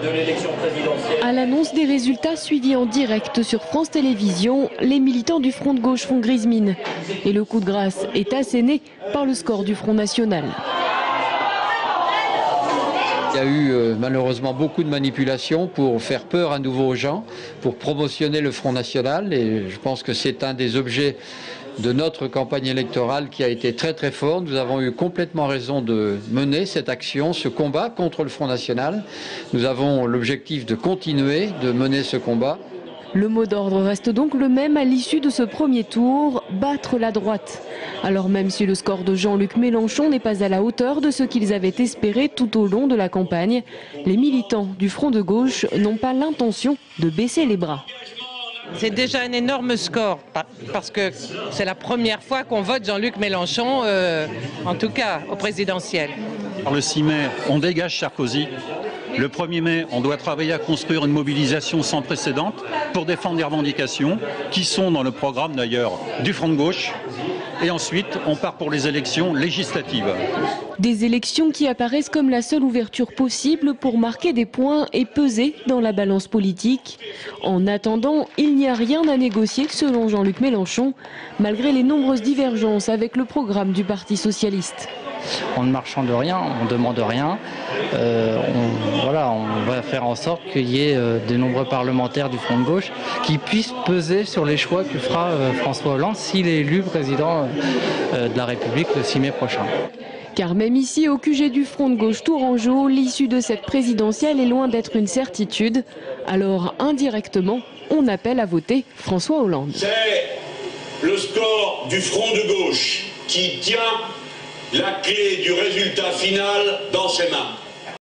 de l'élection présidentielle. À l'annonce des résultats suivis en direct sur France Télévisions, les militants du Front de gauche font grise mine. Et le coup de grâce est asséné par le score du Front National. Il y a eu malheureusement beaucoup de manipulations pour faire peur à nouveau aux gens, pour promotionner le Front National, et je pense que c'est un des objets de notre campagne électorale qui a été très très fort. Nous avons eu complètement raison de mener cette action, ce combat contre le Front National. Nous avons l'objectif de continuer de mener ce combat. Le mot d'ordre reste donc le même à l'issue de ce premier tour, battre la droite. Alors même si le score de Jean-Luc Mélenchon n'est pas à la hauteur de ce qu'ils avaient espéré tout au long de la campagne, les militants du Front de gauche n'ont pas l'intention de baisser les bras. C'est déjà un énorme score, parce que c'est la première fois qu'on vote Jean-Luc Mélenchon, en tout cas au présidentiel. Le 6 mai, on dégage Sarkozy. Le 1er mai, on doit travailler à construire une mobilisation sans précédent pour défendre les revendications qui sont dans le programme d'ailleurs du Front de gauche. Et ensuite, on part pour les élections législatives. Des élections qui apparaissent comme la seule ouverture possible pour marquer des points et peser dans la balance politique. En attendant, il n'y a rien à négocier selon Jean-Luc Mélenchon, malgré les nombreuses divergences avec le programme du Parti socialiste. On ne marchande rien, on ne demande rien. On va faire en sorte qu'il y ait de nombreux parlementaires du Front de gauche qui puissent peser sur les choix que fera François Hollande s'il est élu président de la République le 6 mai prochain. Car même ici, au QG du Front de gauche Tourangeau, l'issue de cette présidentielle est loin d'être une certitude. Alors, indirectement, on appelle à voter François Hollande. C'est le score du Front de gauche qui tient la clé du résultat final dans ses mains.